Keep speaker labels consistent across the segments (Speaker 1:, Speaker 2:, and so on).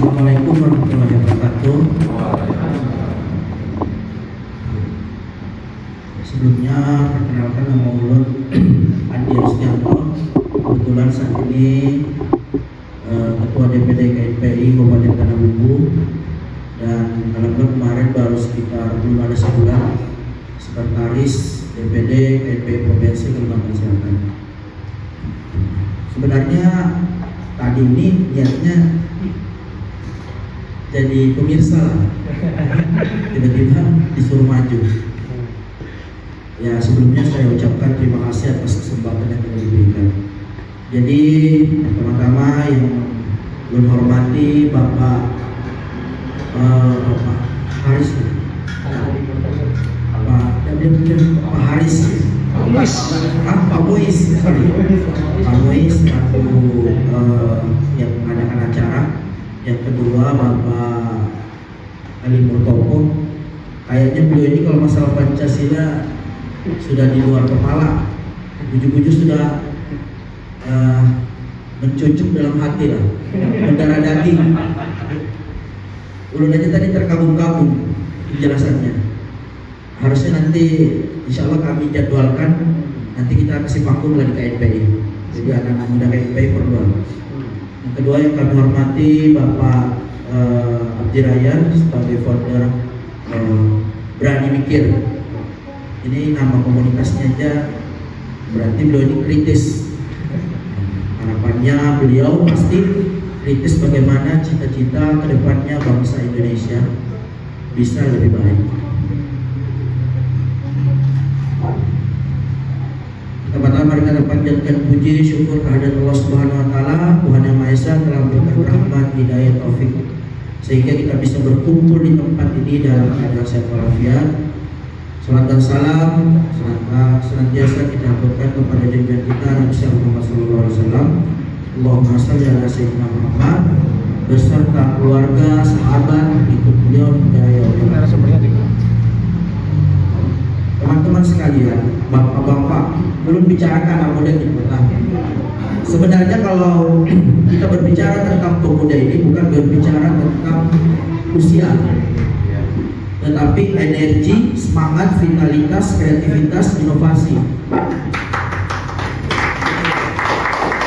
Speaker 1: Assalamualaikum warahmatullahi wabarakatuh. Sebelumnya perkenalkan nama ulun Andi Rustianto. Kebetulan saat ini Ketua DPD KNPI Kabupaten Tanah Bumbu, dan alhamdulillah kemarin baru sekitar belum ada sebulan Sekretaris DPD KNPI Provinsi Kalimantan Selatan. Sebenarnya tadi ini niatnya jadi pemirsa lah, tiba-tiba disuruh maju. Ya, sebelumnya saya ucapkan terima kasih atas kesempatan yang telah diberikan. Jadi pertama-tama yang belum hormati Bapak Haris, Pak Haris, Pak Muiz, Pak Muiz selaku yang mengadakan acara. Yang kedua Bapak Ali Murtoko. Kayaknya beliau ini kalau masalah Pancasila sudah di luar kepala, bujuk-bujuk sudah mencucuk dalam hati lah, mendarah daging. Ulun aja tadi terkagum-kagum penjelasannya. Harusnya nanti insya Allah kami jadwalkan, nanti kita kasih panggung lagi ke KNPI. Jadi anak-anak muda KNPI perlu. Yang kedua yang kami hormati Bapak Abdi Raya sebagai founder Berani Mikir. Ini nama komunitasnya aja berarti beliau ini kritis. Harapannya beliau pasti kritis bagaimana cita-cita kedepannya bangsa Indonesia bisa lebih baik. Pertama-tama mari kita panjatkan puji syukur kehadirat Allah Subhanahu wa taala, Tuhan Yang Maha Esa telah memberikan rahmat, hidayah, taufik sehingga kita bisa berkumpul di tempat ini dalam keadaan sehat walafiat. Salam dan salam senantiasa kita haturkan kepada junjungan kita Nabi Muhammad SAW. Allahumma shalli ala sayyidina Muhammad beserta keluarga, sahabat, ikut beliau hingga yaumil akhir. Teman-teman sekalian, bapak-bapak, belum bicarakan anak muda kita. Sebenarnya kalau kita berbicara tentang pemuda ini bukan berbicara tentang usia, tetapi energi, semangat, vitalitas, kreativitas, inovasi.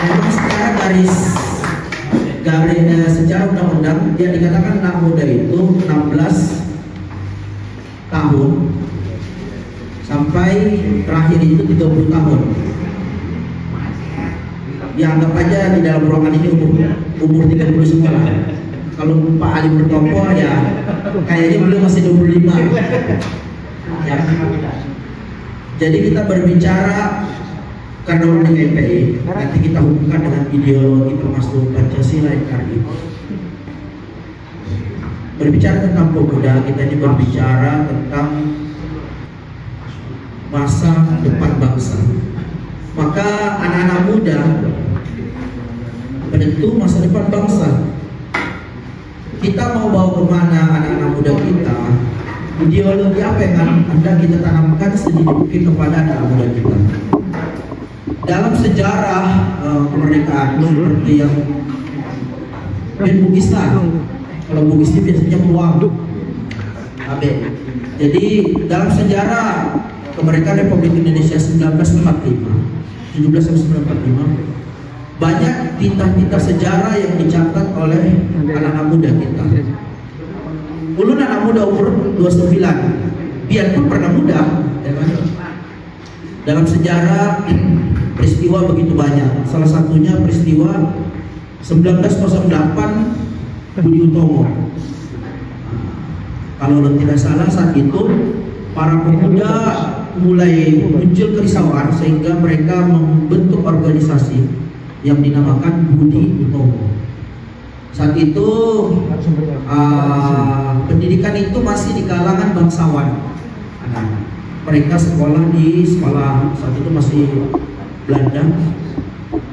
Speaker 1: Memang secara garis secara undang-undang dia dikatakan anak muda itu 16 tahun sampai terakhir itu 30 tahun. Dianggap aja di dalam ruangan ini umur 30 semua. Kalau Pak Ali Murtoko ya kayaknya beliau masih 25 ya. Jadi kita berbicara karena udah KNPI, nanti kita hubungkan dengan ideologi termasuk Pancasila NKRI. Berbicara tentang pemuda, kita ini berbicara tentang masa depan bangsa. Maka anak-anak muda penentu masa depan bangsa. Kita mau bawa kemana anak-anak muda kita? Ideologi apa yang hendak kita tanamkan sedikit mungkin kepada anak muda kita? Dalam sejarah kemerdekaan seperti yang Bugis lah, kalau Bugis itu biasanya peluang. Jadi dalam sejarah kemerdekaan Republik Indonesia 1945, 17 1945, banyak tinta-tinta sejarah yang dicatat oleh anak-anak muda kita. Ulun anak muda umur 29, biarpun pernah muda, ya kan? Dalam sejarah peristiwa begitu banyak. Salah satunya peristiwa 1908 Budi Utomo. Kalau tidak salah saat itu para pemuda mulai muncul kerisauan sehingga mereka membentuk organisasi yang dinamakan Budi Utomo. Saat itu pendidikan itu masih di kalangan bangsawan. Mereka sekolah di sekolah saat itu masih Belanda.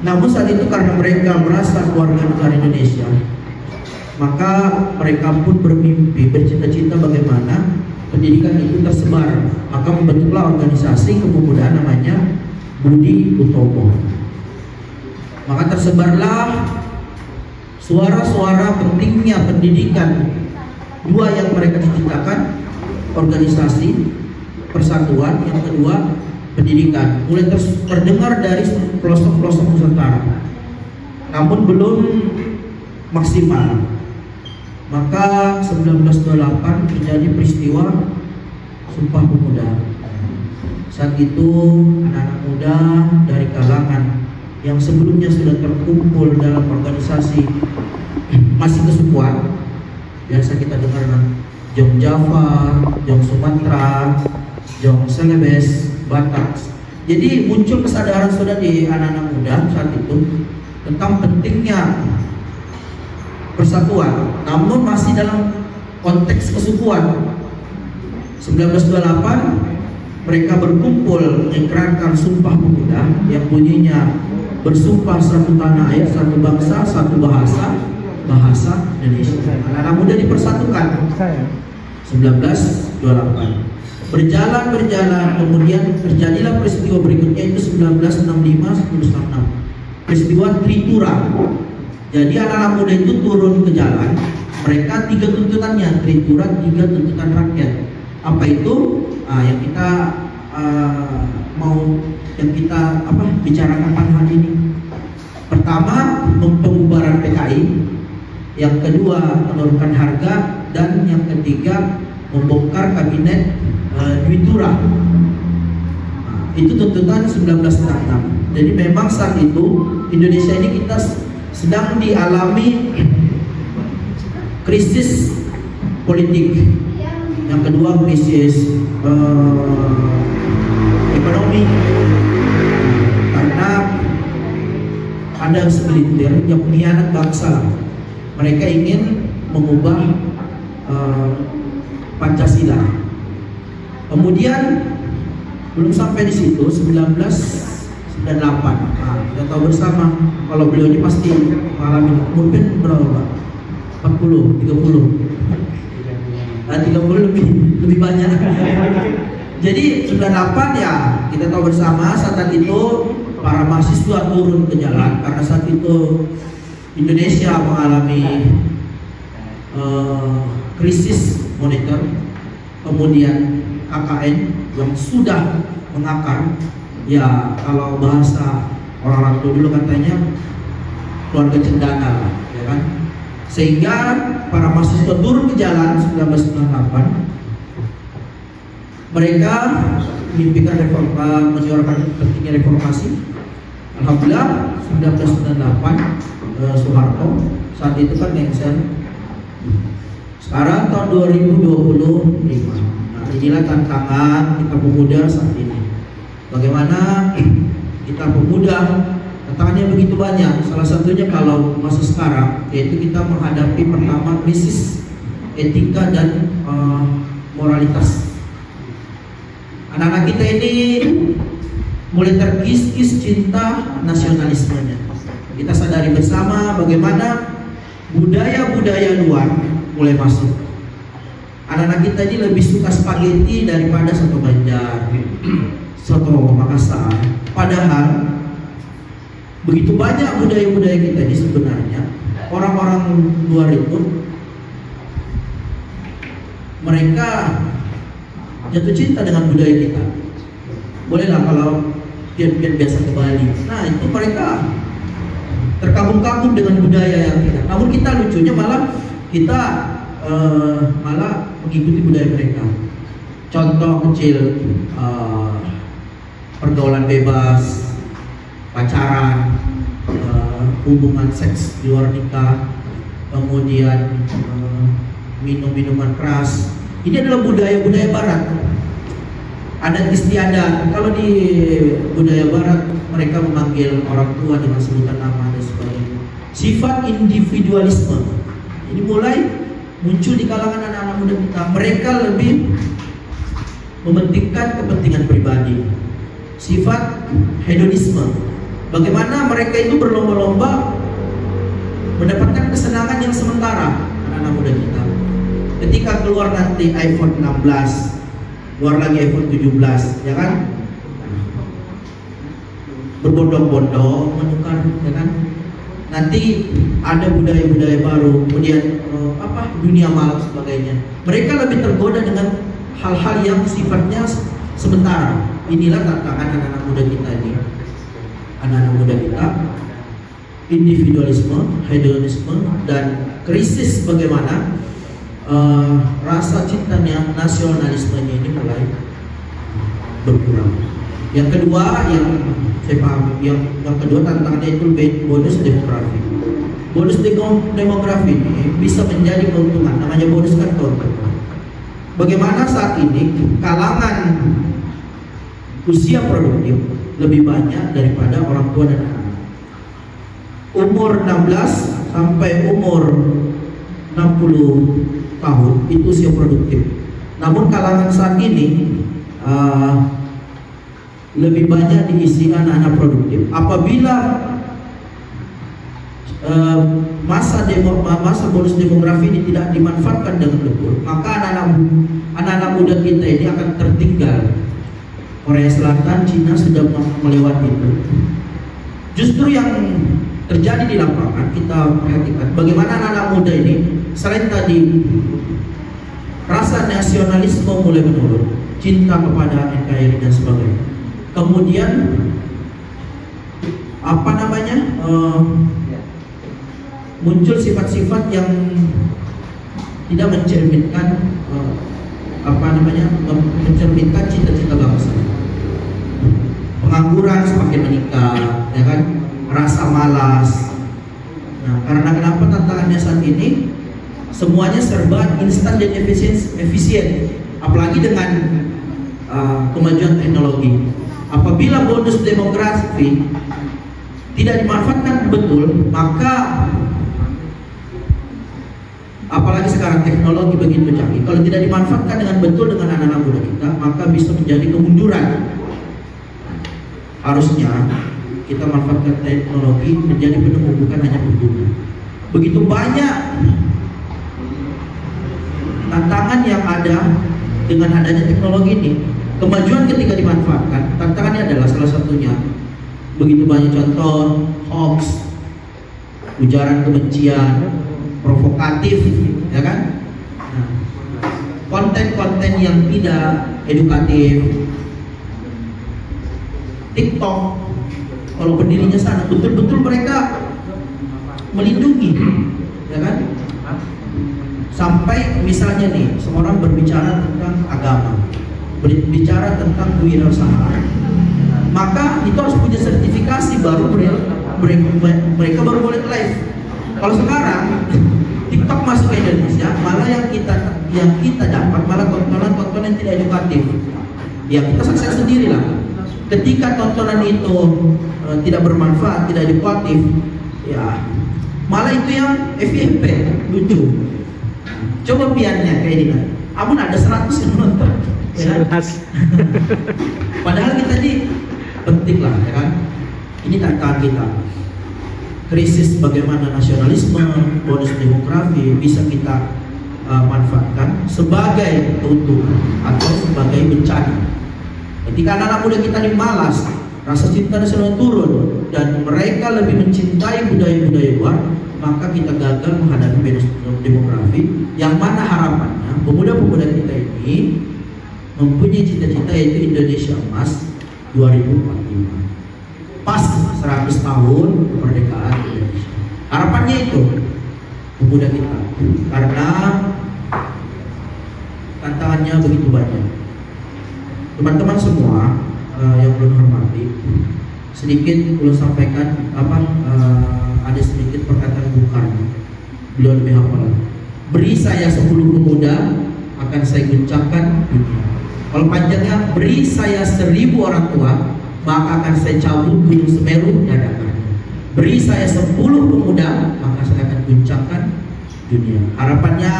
Speaker 1: Namun saat itu karena mereka merasa keluarga negara Indonesia, maka mereka pun bermimpi, bercita-cita bagaimana pendidikan itu tersebar. Maka membentuklah organisasi kepemudaan namanya Budi Utomo. Maka tersebarlah suara-suara pentingnya pendidikan, dua yang mereka ciptakan, organisasi, persatuan, yang kedua pendidikan, mulai terdengar dari pelosok-pelosok Nusantara, namun belum maksimal. Maka 1928 terjadi peristiwa Sumpah Pemuda. Saat itu anak-anak muda dari kalangan yang sebelumnya sudah terkumpul dalam organisasi masih kesukuan, biasa kita dengar Jong Java, Jong Sumatera, Jong Celebes, Batak. Jadi muncul kesadaran sudah di anak-anak muda saat itu tentang pentingnya persatuan, namun masih dalam konteks kesukuan. 1928 mereka berkumpul mengikrarkan Sumpah Pemuda yang bunyinya bersumpah satu tanah air, satu bangsa, satu bahasa, bahasa Indonesia. Anak-anak muda dipersatukan 1928. Berjalan, kemudian terjadilah peristiwa berikutnya, itu 1965-1966, peristiwa Tritura. Jadi anak-anak muda itu turun ke jalan. Mereka tiga tuntutannya, Tritura, tiga tuntutan rakyat. Apa itu? Yang kita bicarakan pada hari ini. Pertama, pembubaran PKI. Yang kedua, menurunkan harga. Dan yang ketiga, membongkar kabinet Dwi Tura. Itu tuntutan 1966. Jadi memang saat itu Indonesia ini kita sedang dialami krisis politik. Yang kedua, krisis ekonomi, karena ada segelintir yang mengkhianat bangsa. Mereka ingin mengubah Pancasila. Kemudian belum sampai di situ, 1998. Kita tahu bersama kalau beliau ini pasti mengalami, mungkin berapa Pak? 40, 30. 30 lebih banyak. Jadi 98 ya, kita tahu bersama saat itu para mahasiswa turun ke jalan karena saat itu Indonesia mengalami krisis moneter, kemudian KKN yang sudah mengakar. Ya kalau bahasa orang-orang dulu katanya keluarga cendana, ya kan? Sehingga para mahasiswa turun ke jalan 1998. Mereka mimpikan menyuarakan pentingnya reformasi. Alhamdulillah 1998 Soeharto saat itu kan lengser. Sekarang tahun 2025. Nah, inilah tantangan kita pemuda saat ini. Bagaimana kita pemuda, tantangannya begitu banyak. Salah satunya kalau masa sekarang, yaitu kita menghadapi pertama krisis etika dan moralitas. Anak-anak kita ini mulai terkikis cinta nasionalismenya. Kita sadari bersama bagaimana budaya-budaya luar mulai masuk. Anak-anak kita ini lebih suka spaghetti daripada soto Banjar, soto Makassar. Padahal begitu banyak budaya-budaya kita ini sebenarnya orang-orang luar itu mereka jatuh cinta dengan budaya kita. Bolehlah kalau pian-pian biasa ke Bali. Nah itu mereka terkagum-kagum dengan budaya yang kita. Namun kita lucunya malah kita malah mengikuti budaya mereka. Contoh kecil, pergaulan bebas, pacaran, hubungan seks di luar nikah, kemudian minum minuman keras. Ini adalah budaya-budaya barat, adat istiadat. Kalau di budaya barat mereka memanggil orang tua dengan sebutan nama dan sebagainya. Sifat individualisme ini mulai muncul di kalangan anak-anak muda kita. Mereka lebih mementingkan kepentingan pribadi. Sifat hedonisme, bagaimana mereka itu berlomba-lomba mendapatkan kesenangan yang sementara. Anak-anak muda kita ketika keluar nanti iPhone 16, keluar lagi iPhone 17, ya kan? Berbondong-bondong menukar, ya kan? nanti ada budaya-budaya baru, kemudian dunia malam sebagainya. Mereka lebih tergoda dengan hal-hal yang sifatnya sementara. Inilah tantangan anak-anak muda kita ini. Anak-anak muda kita, individualisme, hedonisme, dan krisis bagaimana rasa cintanya, nasionalismenya ini mulai berkurang. Yang kedua yang saya pahami, yang kedua tantangannya itu bonus demografi. Bonus demografi ini bisa menjadi keuntungan, namanya bonus kantor. Bagaimana saat ini kalangan usia produktif lebih banyak daripada orang tua dan anak. Umur 16 sampai umur 60 tahun itu usia produktif. Namun kalangan saat ini lebih banyak diisi anak-anak produktif. Apabila masa bonus demografi ini tidak dimanfaatkan dengan betul, maka anak-anak muda kita ini akan tertinggal. Korea Selatan, Cina sudah melewati itu. Justru yang terjadi di lapangan, kita perhatikan bagaimana anak-anak muda ini selain tadi rasa nasionalisme mulai menurun, cinta kepada NKRI dan sebagainya. Kemudian muncul sifat-sifat yang tidak mencerminkan mencerminkan cita-cita bangsa. Pengangguran semakin meningkat, ya kan? Rasa malas. Nah, karena kenapa tantangannya saat ini semuanya serba instan dan efisien, apalagi dengan kemajuan teknologi. Apabila bonus demografi tidak dimanfaatkan betul, maka apalagi sekarang teknologi begitu canggih, kalau tidak dimanfaatkan dengan betul dengan anak-anak muda kita, maka bisa menjadi kemunduran. Harusnya kita manfaatkan teknologi menjadi penemu, bukan hanya pengguna. Begitu banyak tantangan yang ada dengan adanya teknologi ini. Kemajuan ketika dimanfaatkan, tantangannya adalah salah satunya begitu banyak contoh hoax, ujaran kebencian, provokatif, ya kan? Nah, konten-konten yang tidak edukatif, TikTok, kalau pendirinya sana betul-betul mereka melindungi, ya kan? Sampai misalnya nih, seorang berbicara tentang agama, berbicara tentang kewirausahaan, maka itu harus punya sertifikasi baru mereka baru boleh live. Kalau sekarang TikTok masuk ke Indonesia, malah yang kita dapat malah tontonan-tontonan yang tidak edukatif. Ya kita saksikan sendiri lah. Ketika tontonan itu tidak bermanfaat, tidak edukatif, ya malah itu yang FYP, lucu. Coba piannya kayak ini, amun ada 100 yang nonton. Ya kan? Padahal kita ini penting lah, ya kan? Ini tantangan kita. Krisis bagaimana nasionalisme, bonus demografi bisa kita manfaatkan sebagai keuntungan atau sebagai bencana. Ketika anak-anak muda kita ini malas, rasa cinta nasional turun, dan mereka lebih mencintai budaya-budaya luar, maka kita gagal menghadapi bonus demografi. Yang mana harapannya pemuda-pemuda kita ini mempunyai cita-cita yaitu Indonesia Emas 2045, pas 100 tahun kemerdekaan Indonesia. Harapannya itu pemuda kita, karena tantangannya begitu banyak. Teman-teman semua yang belum hormati, sedikit belum sampaikan ada sedikit perkataan Bung Karno. Beliau lebih hafal. Beri saya 10 pemuda, akan saya gencangkan dunia. Kalau panjangnya, beri saya 1000 orang tua, maka akan saya cabut gunung Semeru dadakan. Beri saya 10 pemuda, maka saya akan guncangkan dunia. Harapannya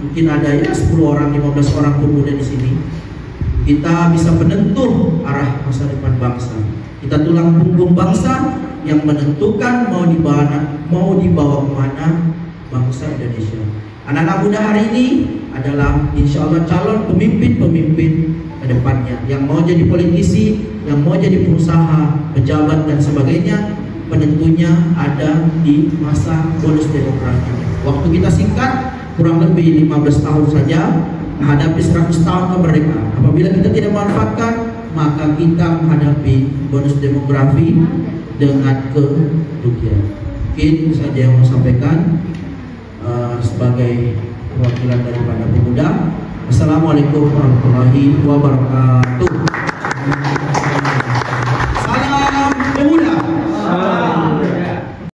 Speaker 1: mungkin ada ya 10 orang, 15 orang pemuda di sini. Kita bisa menentuh arah masa depan bangsa. Kita tulang punggung bangsa yang menentukan mau dibawa kemana bangsa Indonesia. Anak-anak muda hari ini adalah insya Allah calon pemimpin-pemimpin ke depannya, yang mau jadi politisi, yang mau jadi pengusaha, pejabat dan sebagainya. penentunya ada di masa bonus demografi. Waktu kita singkat, kurang lebih 15 tahun saja menghadapi 100 tahun kemerdekaan. Apabila kita tidak manfaatkan, maka kita menghadapi bonus demografi dengan kerugian. Mungkin itu saja yang mau sampaikan sebagai perwakilan daripada pemuda. Assalamualaikum warahmatullahi wabarakatuh.